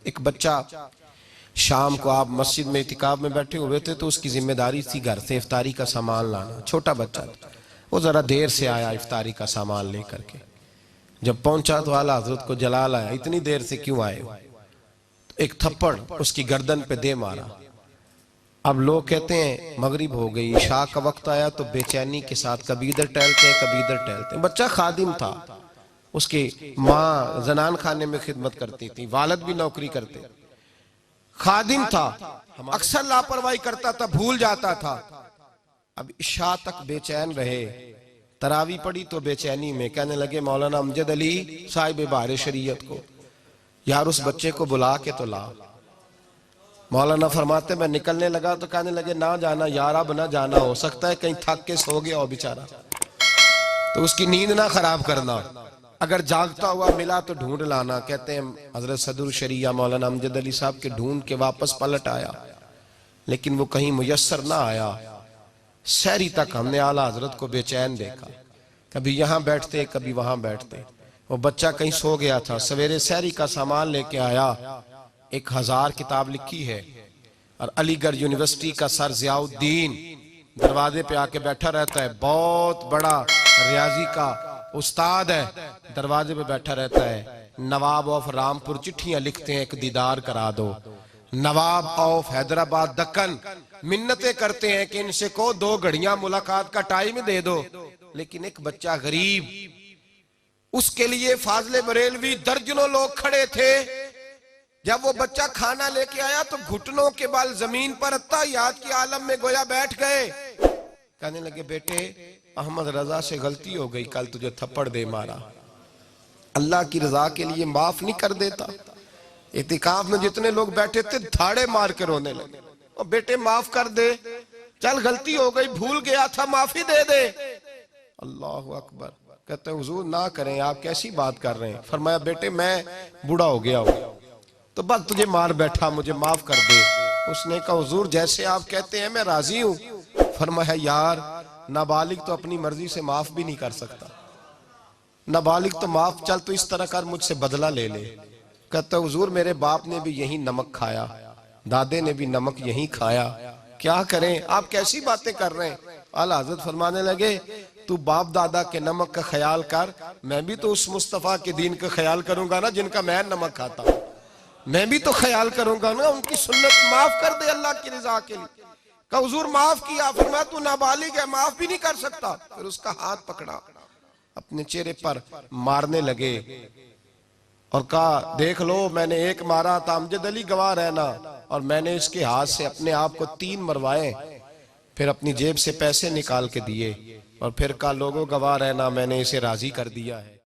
एक बच्चा शाम को आप मस्जिद में इतिकाफ में बैठे हुए थे तो उसकी जिम्मेदारी थी घर से इफ्तारी का सामान लाना। छोटा बच्चा था, वो जरा देर से आया इफ्तारी का सामान लेकर के। जब पहुंचा तो आला हजरत को जलाल आया, इतनी देर से क्यों आए हो? तो एक थप्पड़ उसकी गर्दन पे दे मारा। अब लोग कहते हैं मगरिब हो गई, इशा का वक्त आया तो बेचैनी के साथ कभी इधर टहलते हैं कभी इधर टहलते हैं। बच्चा खादिम था, उसकी माँ जनान खाने में खिदमत करती थी, वालिद भी नौकरी करते, खादिम था, अक्सर लापरवाही करता था, भूल जाता था। अब इशा तक बेचैन रहे, तरावी पड़ी तो बेचैनी में कहने लगे मौलाना अमजद अली साहिब बाहर शरीयत को, यार उस बच्चे को बुला के तो ला। मौलाना फरमाते मैं निकलने लगा तो कहने लगे ना जाना यार, अब ना जाना, हो सकता है कहीं थक के सो गया हो बेचारा, तो उसकी नींद ना खराब करना, अगर जागता हुआ मिला तो ढूंढ लाना। कहते हैं हजरत सदरुल शरिया मौलाना अमजद अली साहब के ढूंढ के वापस पलट आया, लेकिन वो कहीं मुयस्सर ना आया। सहरी तक हमने आला हजरत को बेचैन देखा, कभी यहाँ बैठते कभी वहां बैठते। वो बच्चा कहीं सो गया था, सवेरे सहरी का सामान लेके आया, 1000 किताब लिखी है, और अलीगढ़ यूनिवर्सिटी का सर जियाउद्दीन दरवाजे पे आके बैठा रहता है, बहुत बड़ा रियाजी का उस्ताद है, दरवाजे पे बैठा रहता है। नवाब ऑफ रामपुर चिट्ठियां लिखते हैं, एक दीदार करा दो। नवाब ऑफ हैदराबाद दक्कन मिन्नतें करते हैं कि इनसे को 2 घड़ियां मुलाकात का टाइम दे दो, लेकिन एक बच्चा गरीब, उसके लिए फाजले बरेलवी दर्जनों लोग खड़े थे। जब वो बच्चा खाना लेके आया तो घुटनों के बल जमीन पर अत्ताहियात की आलम में गोया बैठ गए। कहने लगे बेटे अहमद रजा से गलती हो गई, कल तुझे थप्पड़ दे मारा, अल्लाह की रजा के लिए माफ नहीं कर देता। इतिकाफ में जितने लोग बैठे थे धाड़े मार के रोने लगे, और बेटे माफ कर दे, चल गलती हो गई, भूल गया था, माफी दे दे। अल्लाह अकबर। कहते हुजूर ना करें, आप कैसी बात कर रहे हैं? फरमाया बेटे मैं बूढ़ा हो गया हूं तो बस तुझे मार बैठा, मुझे माफ कर दे। उसने कहा हुजूर जैसे आप कहते हैं मैं राजी हूं। फरमाया यार नाबालिग तो अपनी मर्जी से माफ भी नहीं कर सकता, नाबालिग तो माफ, चल तो इस तरह कर मुझसे बदला ले ले। कहता हुजूर मेरे बाप ने भी यही नमक खाया, दादे ने भी नमक यही खाया, क्या करें, आप कैसी बातें कर रहे हैं? आला हज़रत फरमाने लगे तू बाप दादा के नमक का ख्याल कर, मैं भी तो उस मुस्तफा के दीन का ख्याल करूंगा ना जिनका मैं नमक खाता हूं, मैं भी तो ख्याल करूंगा ना, उनकी सुन्नत माफ कर दे अल्लाह की रजा के लिए। कहा हुजूर माफ किया। फरमाया तू नाबालिग है, माफ भी नहीं कर सकता। फिर उसका हाथ पकड़ा, अपने चेहरे पर मारने लगे और कहा देख लो मैंने एक मारा था, अमजद अली गवाह रहना, और मैंने इसके हाथ से अपने आप को 3 मरवाए। फिर अपनी जेब से पैसे निकाल के दिए और फिर कहा लोगों गवाह रहना, मैंने इसे राजी कर दिया है।